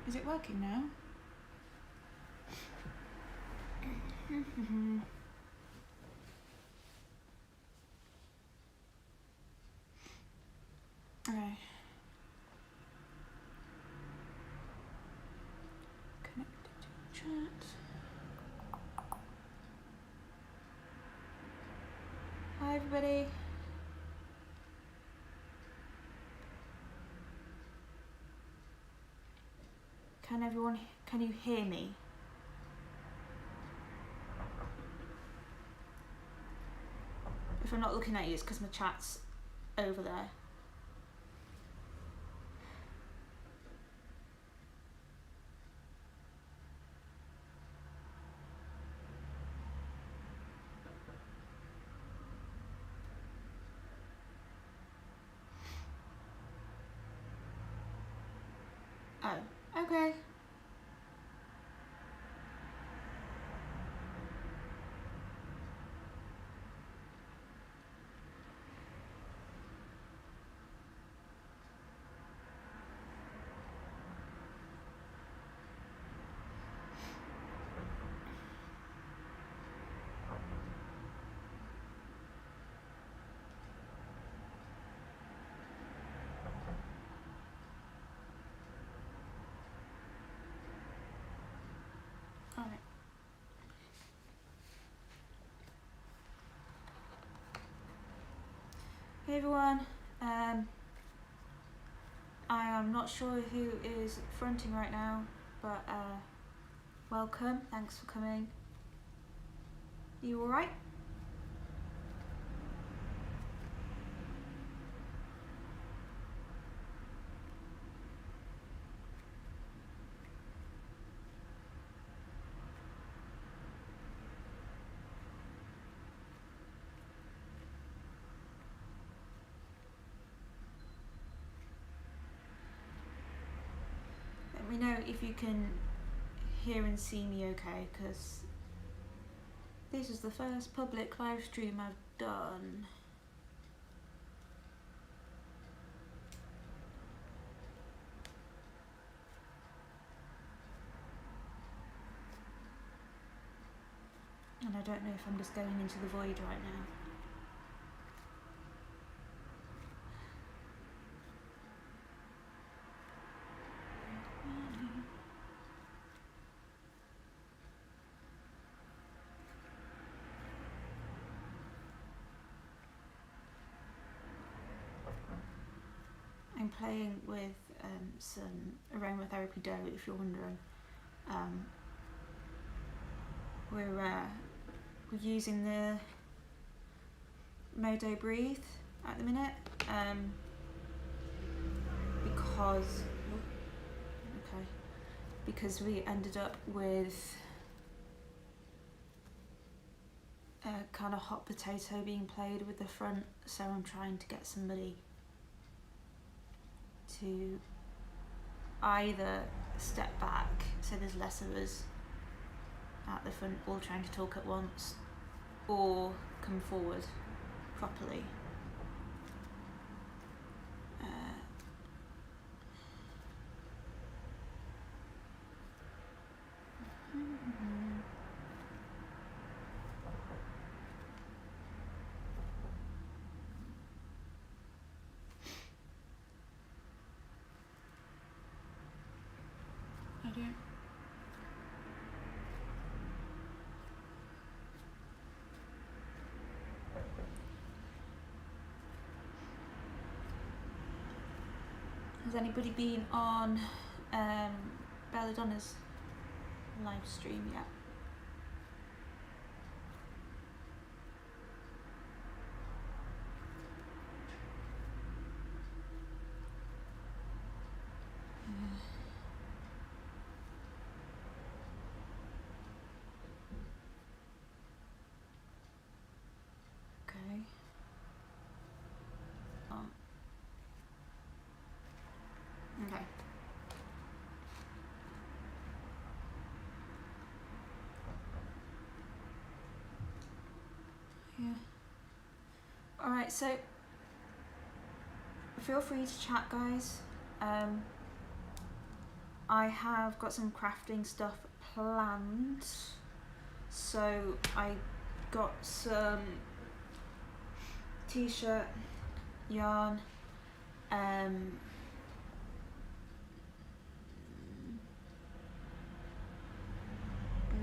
Is it working now? Okay. Connected to chat. Hi everybody. Can you hear me? If I'm not looking at you, it's because my chat's over there. Oh, okay. All right. Hey everyone. I am not sure who is fronting right now, but welcome. Thanks for coming. You all right? Let me know if you can hear and see me okay, because this is the first public live stream I've done. And I don't know if I'm just going into the void right now. I'm playing with some aromatherapy dough, if you're wondering. We're using the Modo Breathe at the minute because we ended up with a kind of hot potato being played with the front, so I'm trying to get somebody to either step back so there's less of us at the front all trying to talk at once, or come forward properly. I don't. Has anybody been on Belladonna's live stream yet? Okay. Oh. Okay. Yeah. All right, so feel free to chat, guys. I have got some crafting stuff planned. So I got some t-shirt yarn,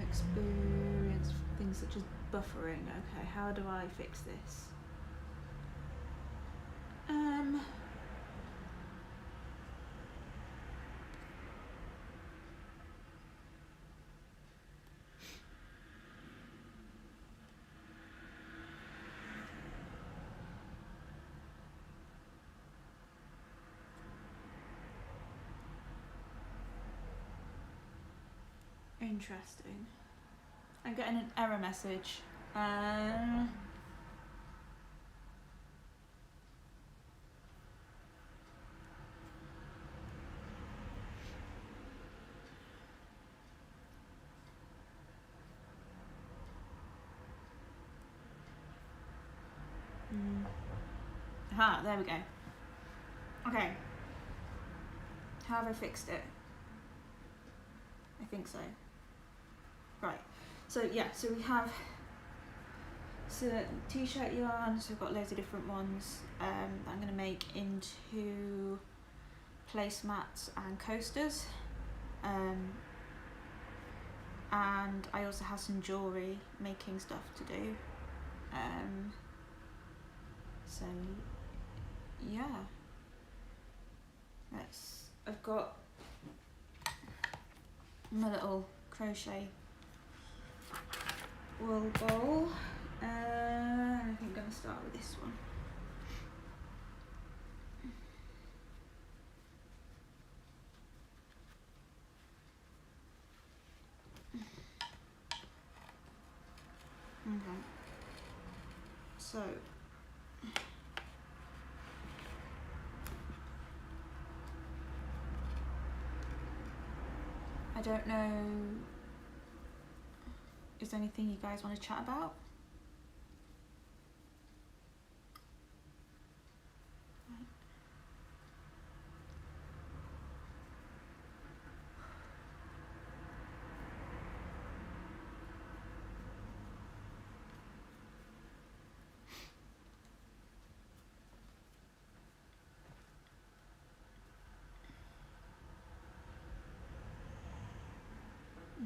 experience things such as buffering. Okay, how do I fix this? Interesting. I'm getting an error message. Aha, there we go. Okay. How have I fixed it? I think so. Right. So yeah, so we have t-shirt yarn, so we've got loads of different ones that I'm going to make into placemats and coasters. And I also have some jewellery making stuff to do. So yeah. I've got my little crochet wool bowl. I think I'm going to start with this one. Okay. So I don't know, is there anything you guys want to chat about?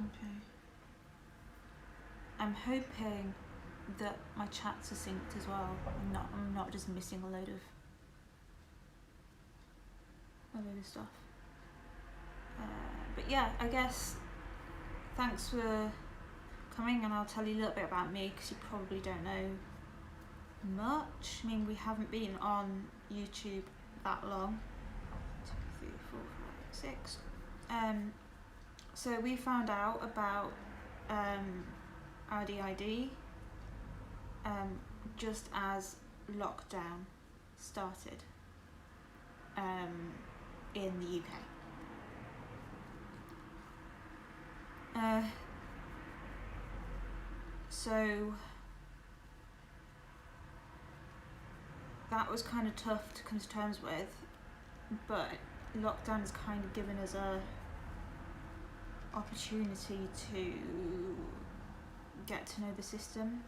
Okay. I'm hoping that my chats are synced as well. I'm not just missing a load of stuff. But yeah, I guess thanks for coming, and I'll tell you a little bit about me because you probably don't know much. I mean, we haven't been on YouTube that long. 2, 3, 4, 5, 6. So we found out about our DID just as lockdown started in the UK. So that was kind of tough to come to terms with, but lockdown has kind of given us a opportunity to get to know the system.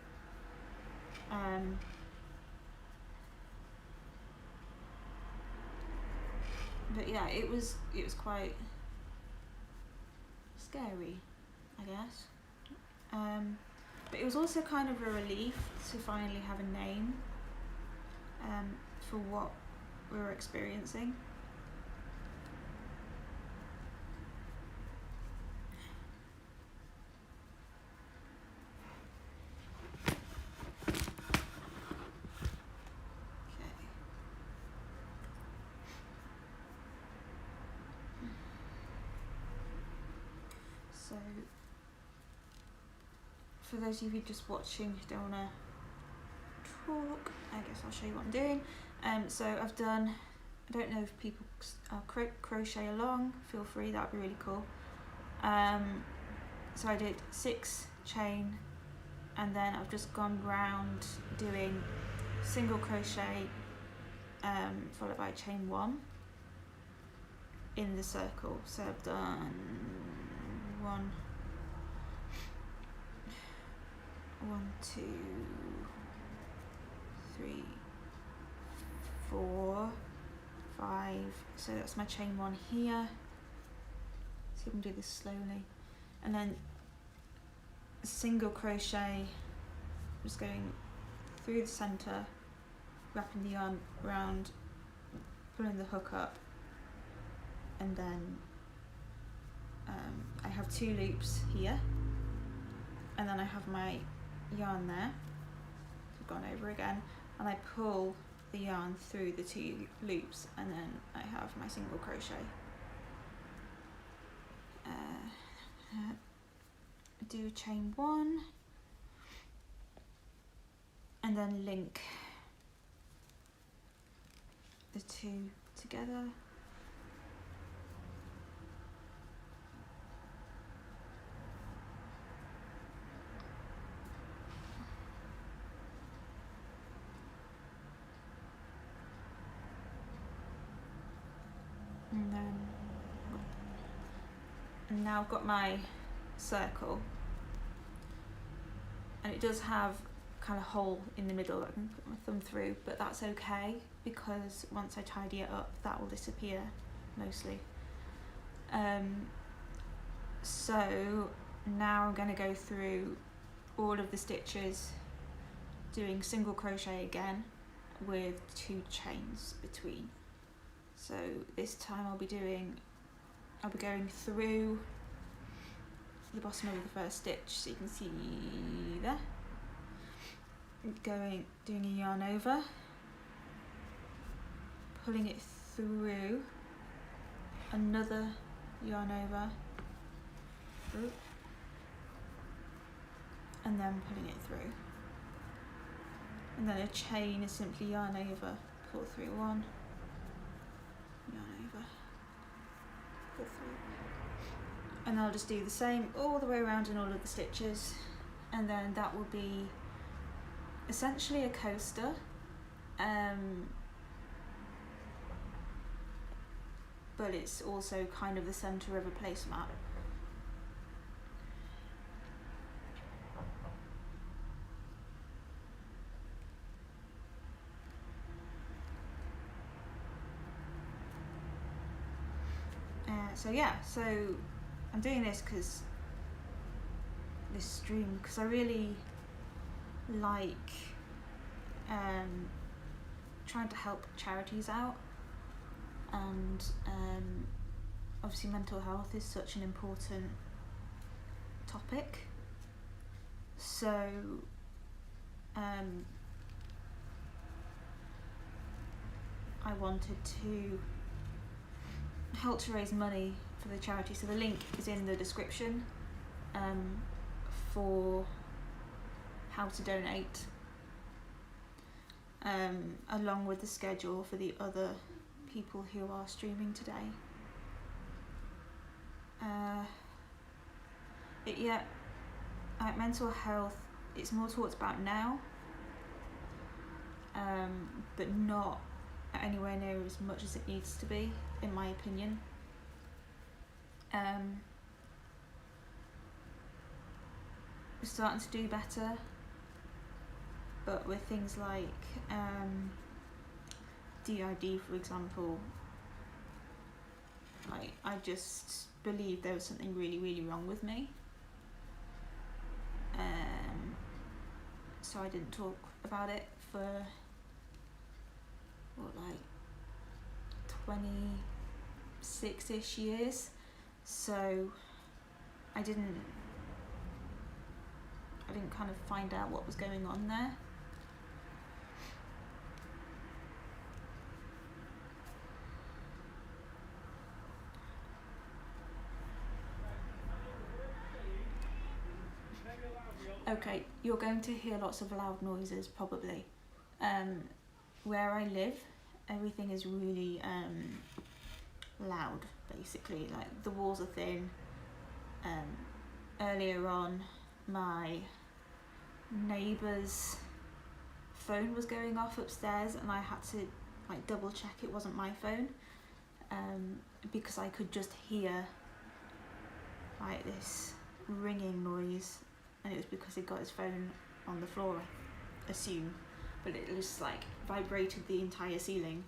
But yeah, it was quite scary, I guess. But it was also kind of a relief to finally have a name for what we were experiencing. So, for those of you just watching who don't want to talk, I guess I'll show you what I'm doing. So I've done, I don't know if people crochet along, feel free, that would be really cool. So I did 6 chain, and then I've just gone round doing single crochet followed by chain 1. in the circle. So I've done 1, 2, 3, 4, 5. So that's my chain 1 here. See if I can do this slowly. And then single crochet, just going through the center, wrapping the yarn around, pulling the hook up, and then I have 2 loops here, and then I have my yarn there. I've gone over again, and I pull the yarn through the 2 loops, and then I have my single crochet. Do a chain 1, and then link the 2 together. And now I've got my circle, and it does have kind of hole in the middle that I can put my thumb through, but that's okay because once I tidy it up that will disappear mostly. So now I'm going to go through all of the stitches doing single crochet again with 2 chains between. So this time I'll be going through the bottom of the first stitch, so you can see there, doing a yarn over, pulling it through, another yarn over, and then pulling it through, and then a chain is simply yarn over, pull through 1, yarn over, pull through, and I'll just do the same all the way around in all of the stitches, and then that will be essentially a coaster, but it's also kind of the centre of a placemat. So I'm doing this because I really like trying to help charities out, and obviously mental health is such an important topic, so I wanted to help to raise money for the charity, so the link is in the description for how to donate, along with the schedule for the other people who are streaming today. Mental health, it's more talked about now, but not anywhere near as much as it needs to be, in my opinion. We're starting to do better, but with things like DID, for example, I just believed there was something really, really wrong with me. So I didn't talk about it for 26-ish years. So I didn't kind of find out what was going on there. Okay, you're going to hear lots of loud noises probably. Where I live, everything is really loud, basically. Like, the walls are thin. Earlier on, my neighbour's phone was going off upstairs, and I had to double check it wasn't my phone. because I could just hear like this ringing noise, and it was because he got his phone on the floor, I assume, but it just like vibrated the entire ceiling.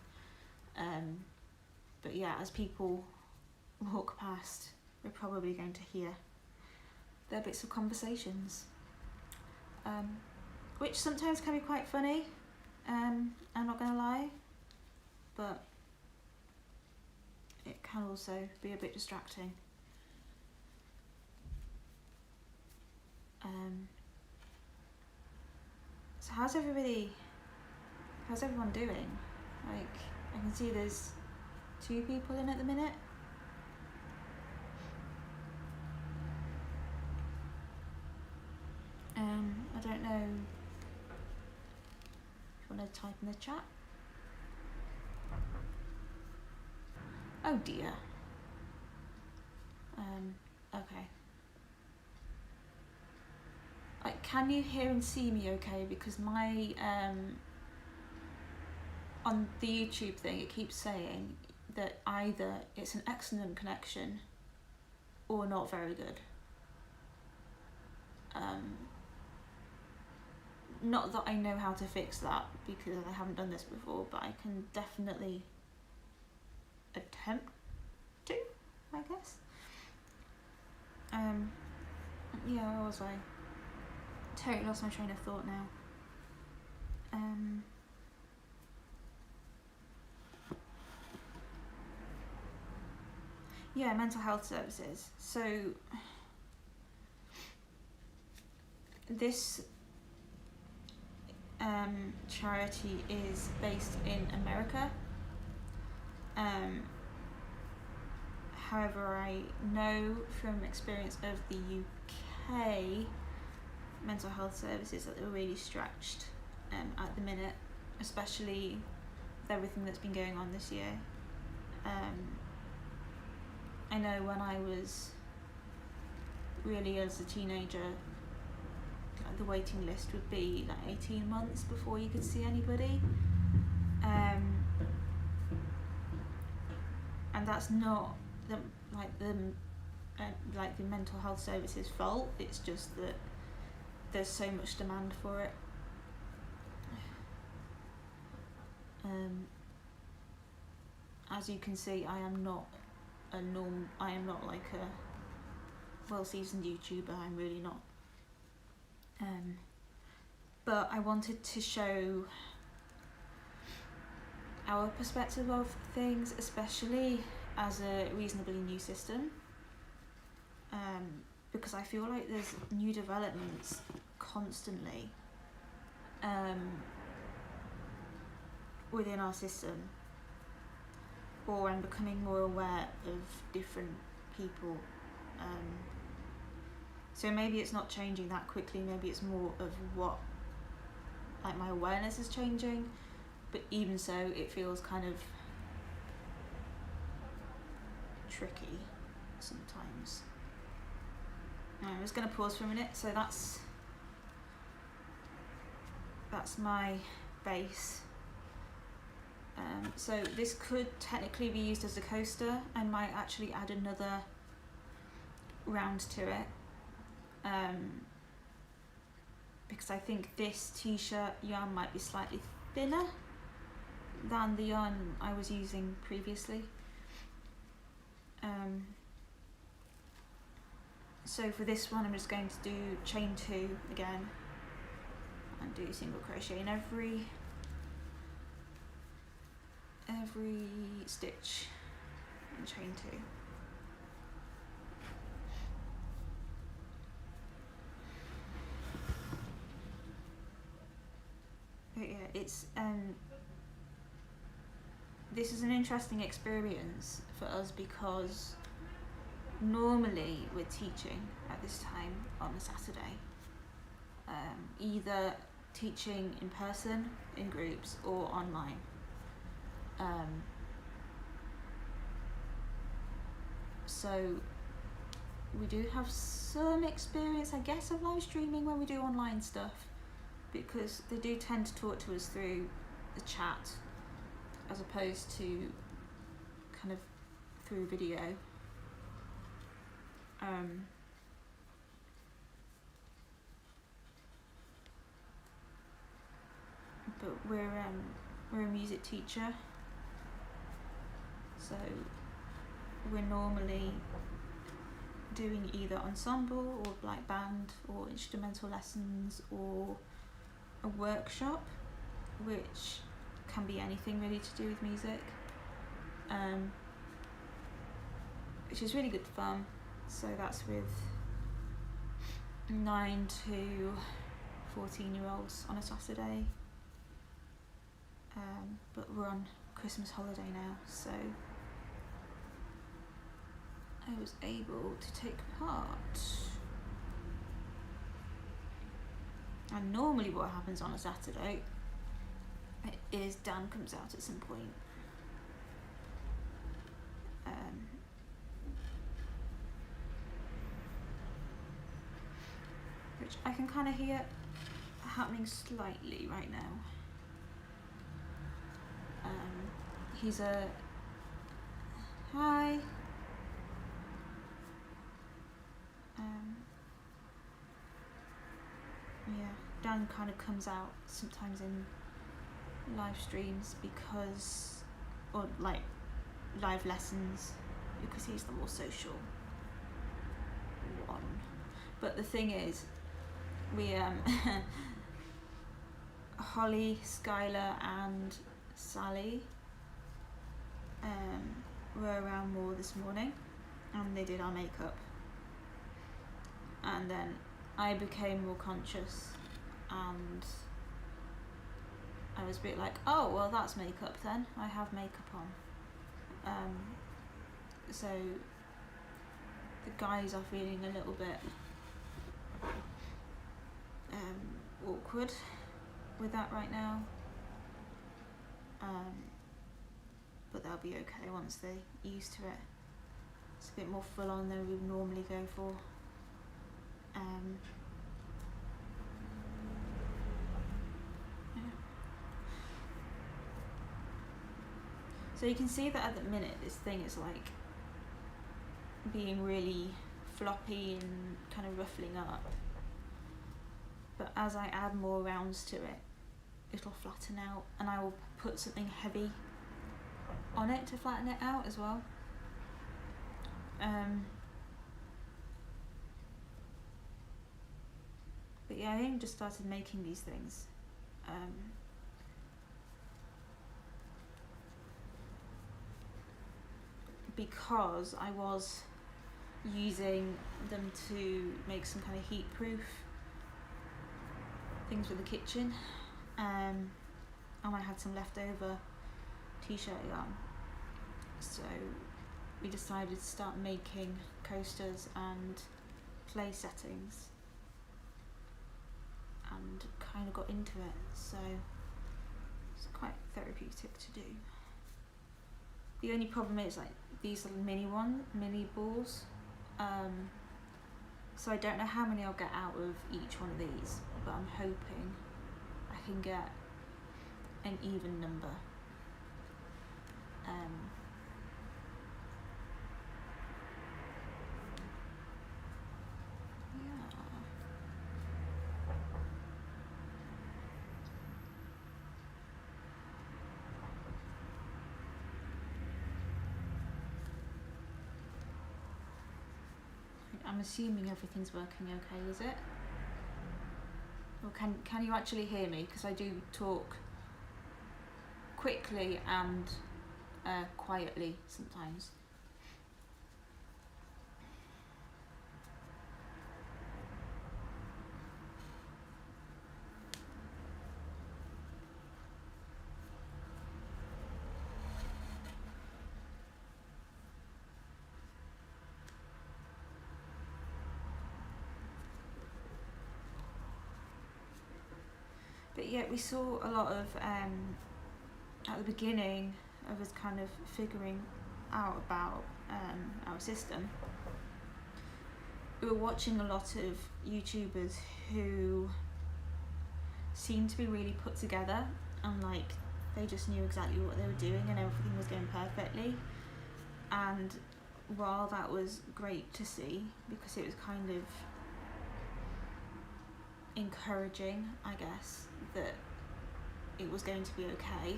But yeah, as people walk past, we're probably going to hear their bits of conversations, which sometimes can be quite funny, I'm not gonna lie, but it can also be a bit distracting. So how's everyone doing? Like, I can see there's 2 people in at the minute. I don't know if you want to type in the chat. Oh dear. Okay. Like, can you hear and see me okay? Because my on the YouTube thing, it keeps saying that either it's an excellent connection or not very good. Not that I know how to fix that because I haven't done this before, but I can definitely attempt to, I guess. Yeah, where was I? Totally lost my train of thought now. Yeah, mental health services. So this charity is based in America. However, I know from experience of the UK mental health services that they're really stretched at the minute, especially with everything that's been going on this year. I know when I was really as a teenager, like the waiting list would be like 18 months before you could see anybody, and that's not the mental health services fault. It's just that there's so much demand for it. As you can see, I am not like a well-seasoned YouTuber. I'm really not. But I wanted to show our perspective of things, especially as a reasonably new system, because I feel like there's new developments constantly within our system, or I'm becoming more aware of different people. So maybe it's not changing that quickly, maybe it's more of what, like, my awareness is changing, but even so, it feels kind of tricky sometimes. I'm just going to pause for a minute. So that's my base. So this could technically be used as a coaster. I might actually add another round to it, because I think this t-shirt yarn might be slightly thinner than the yarn I was using previously. So for this one, I'm just going to do chain 2 again and do single crochet in every stitch and chain 2. But yeah, it's this is an interesting experience for us because normally we're teaching at this time on a Saturday, either teaching in person in groups or online. So we do have some experience, I guess, of live streaming when we do online stuff, because they do tend to talk to us through the chat as opposed to kind of through video. But we're a music teacher, so we're normally doing either ensemble or like band or instrumental lessons or a workshop, which can be anything really to do with music, which is really good fun. So that's with 9 to 14-year-olds on a Saturday. But we're on Christmas holiday now, so I was able to take part. And normally what happens on a Saturday is Dan comes out at some point. Which I can kind of hear happening slightly right now. He's a... Hi. Yeah, Dan kind of comes out sometimes in live streams because, or like live lessons, because he's the more social one. But the thing is, we Holly, Skylar and Sally were around more this morning, and they did our makeup, and then I became more conscious, and I was a bit like, oh well, that's makeup then, I have makeup on. So the guys are feeling a little bit awkward with that right now, but they'll be okay once they're used to it. It's a bit more full on than we would normally go for. Yeah. So you can see that at the minute this thing is like being really floppy and kind of ruffling up, but as I add more rounds to it, it'll flatten out, and I will put something heavy on it to flatten it out as well. But yeah, I only just started making these things. Because I was using them to make some kind of heat proof things for the kitchen, and I had some leftover t-shirt yarn, so we decided to start making coasters and clay settings, and kind of got into it, so it's quite therapeutic to do. The only problem is like these little mini balls, so I don't know how many I'll get out of each one of these, but I'm hoping I can get an even number. I'm assuming everything's working okay, is it? Or can you actually hear me? Because I do talk quickly and quietly sometimes. But yeah, we saw a lot of, at the beginning of us kind of figuring out about our system, we were watching a lot of YouTubers who seemed to be really put together, and like they just knew exactly what they were doing and everything was going perfectly. And while that was great to see, because it was kind of encouraging, I guess, that it was going to be okay,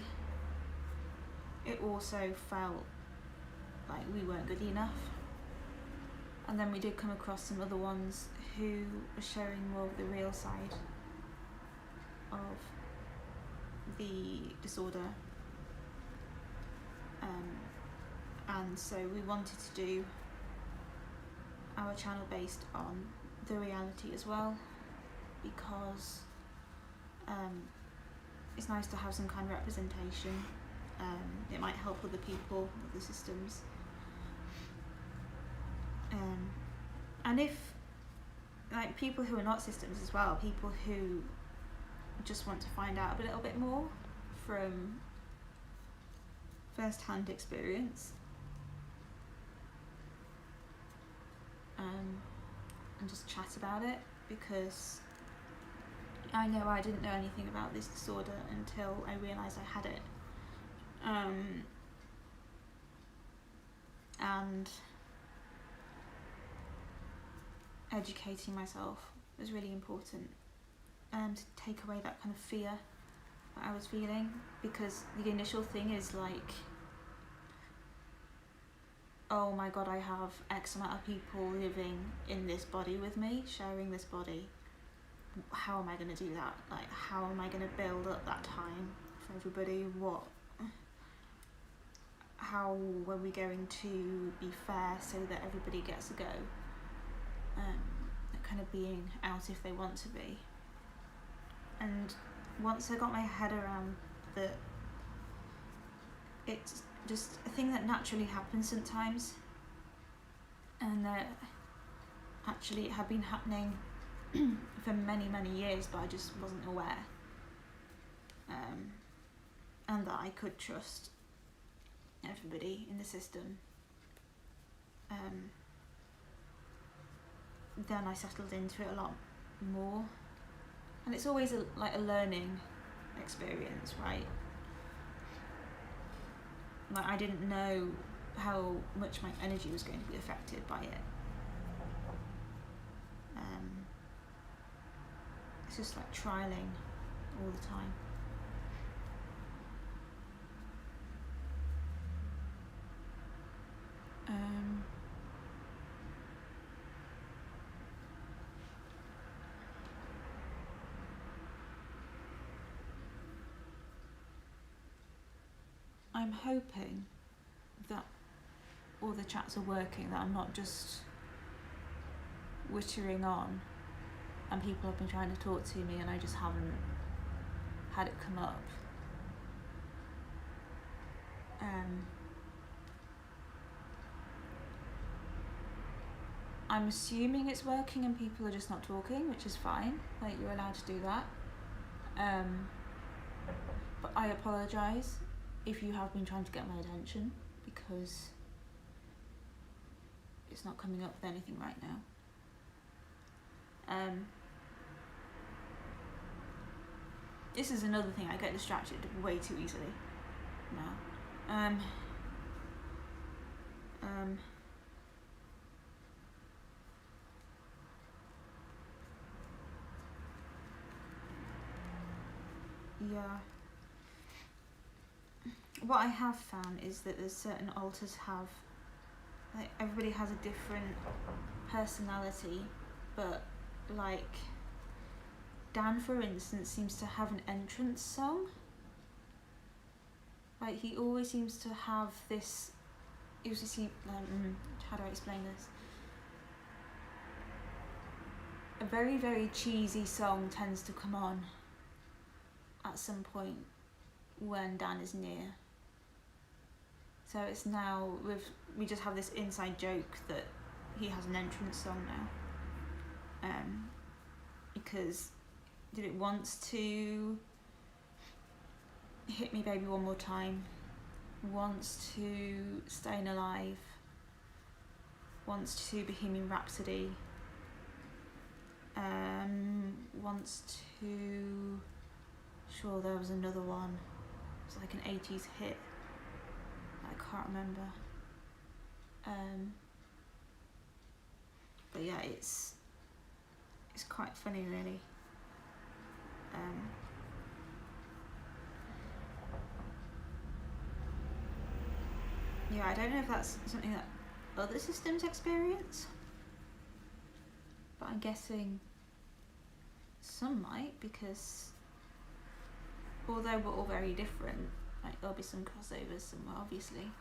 it also felt like we weren't good enough. And then we did come across some other ones who were showing more of the real side of the disorder. And so we wanted to do our channel based on the reality as well, because it's nice to have some kind of representation. It might help other people, other systems. And if, like, people who are not systems as well, people who just want to find out a little bit more from first-hand experience, and just chat about it, because I know I didn't know anything about this disorder until I realised I had it. And educating myself was really important, to take away that kind of fear that I was feeling, because the initial thing is like, oh my god, I have X amount of people living in this body with me, sharing this body. How am I going to do that? Like, how am I going to build up that time for everybody? How are we going to be fair so that everybody gets a go? Kind of being out if they want to be. And once I got my head around that it's just a thing that naturally happens sometimes, and that actually it had been happening for many, many years, but I just wasn't aware, and that I could trust everybody in the system, then I settled into it a lot more. And it's always like a learning experience, right? Like, I didn't know how much my energy was going to be affected by it. It's just like trialing all the time. I'm hoping that all the chats are working, that I'm not just wittering on and people have been trying to talk to me and I just haven't had it come up. I'm assuming it's working and people are just not talking, which is fine, like, you're allowed to do that. But I apologise if you have been trying to get my attention, because it's not coming up with anything right now. This is another thing, I get distracted way too easily now. Yeah. What I have found is that there's certain altars have, like, everybody has a different personality, but like Dan, for instance, seems to have an entrance song. Like, he always seems to have this, how do I explain this? A very, very cheesy song tends to come on at some point when Dan is near. So it's now, we just have this inside joke that he has an entrance song now. Because it wants to hit me baby one more time, wants to Staying Alive, wants to Bohemian Rhapsody, wants to, sure there was another one, it's like an 80s hit, I can't remember. But yeah, it's quite funny really. Yeah, I don't know if that's something that other systems experience, but I'm guessing some might, because although we're all very different, like there'll be some crossovers somewhere, obviously.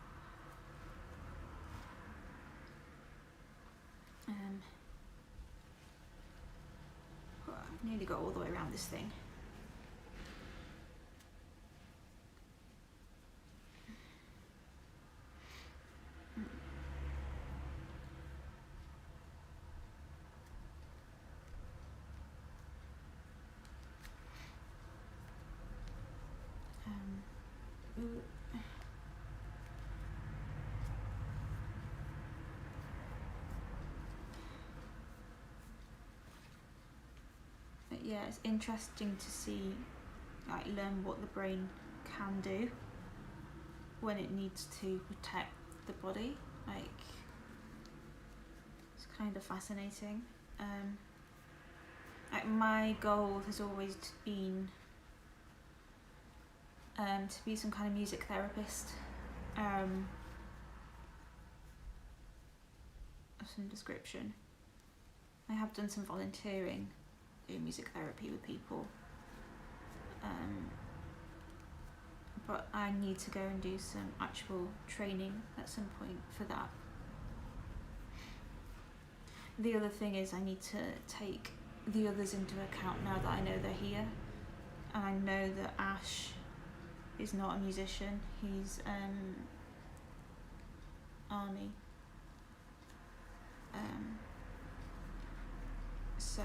I've nearly got all the way around this thing. But yeah, it's interesting to see, like, learn what the brain can do when it needs to protect the body. Like, it's kind of fascinating. Like, my goal has always been to be some kind of music therapist of some description. I have done some volunteering in music therapy with people, but I need to go and do some actual training at some point for that. The other thing is I need to take the others into account now that I know they're here, and I know that Ash is not a musician, he's army. So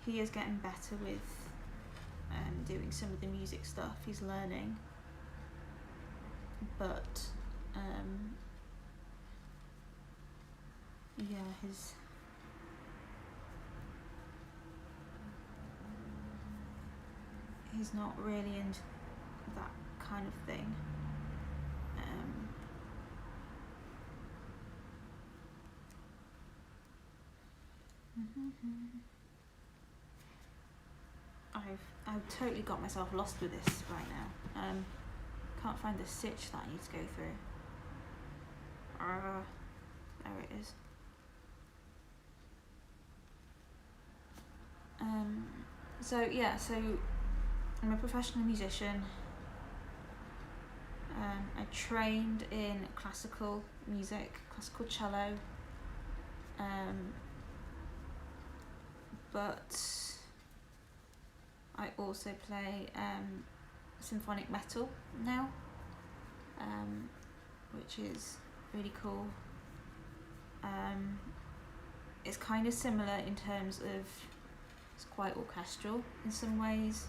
he is getting better with doing some of the music stuff, he's learning, but yeah, he's not really into that kind of thing. I've totally got myself lost with this right now. Can't find the stitch that I need to go through. There it is. So yeah, so I'm a professional musician. I trained in classical music, classical cello, but I also play symphonic metal now, which is really cool. It's kind of similar in terms of it's quite orchestral in some ways.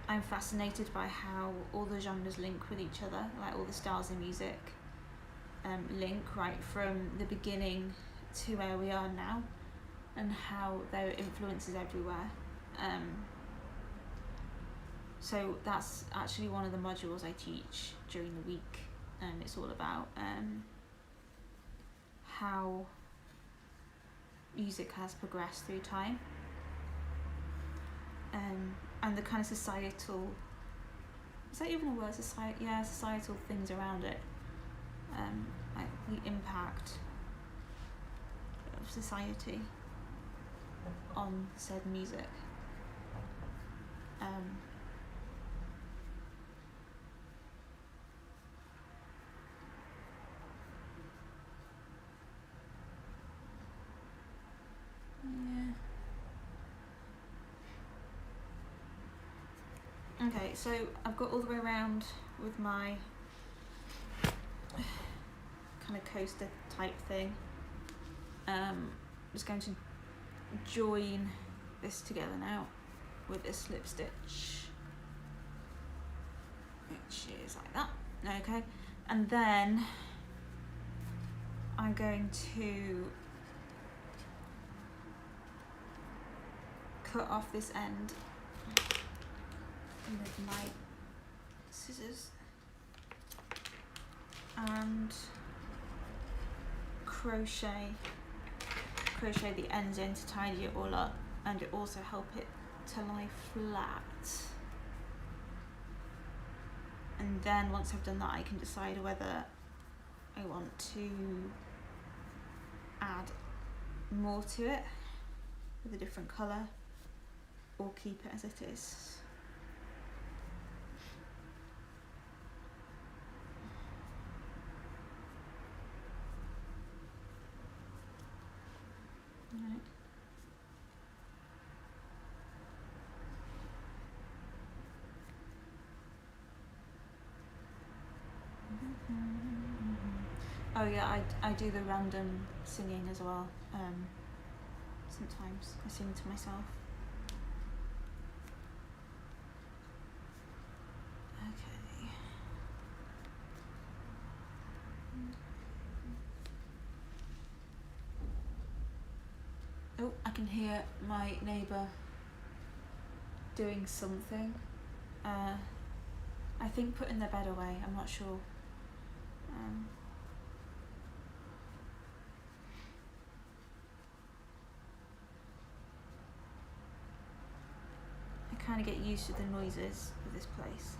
I'm fascinated by how all the genres link with each other, like all the styles in music link right from the beginning to where we are now, and how there are influences everywhere. So that's actually one of the modules I teach during the week, and it's all about how music has progressed through time, and the kind of societal, is that even a word? Societal things around it, like the impact of society on said music. Okay, so I've got all the way around with my kind of coaster type thing. I'm just going to join this together now with this slip stitch, which is like that. Okay, and then I'm going to cut off this end with my scissors. and crochet the ends in to tidy it all up, and it also help it to lie flat. And then once I've done that, I can decide whether I want to add more to it with a different colour or keep it as it is. Right. Oh yeah, I do the random singing as well. Sometimes I sing to myself. Okay. Oh, I can hear my neighbour doing something. I think putting their bed away, I'm not sure. I kind of get used to the noises of this place.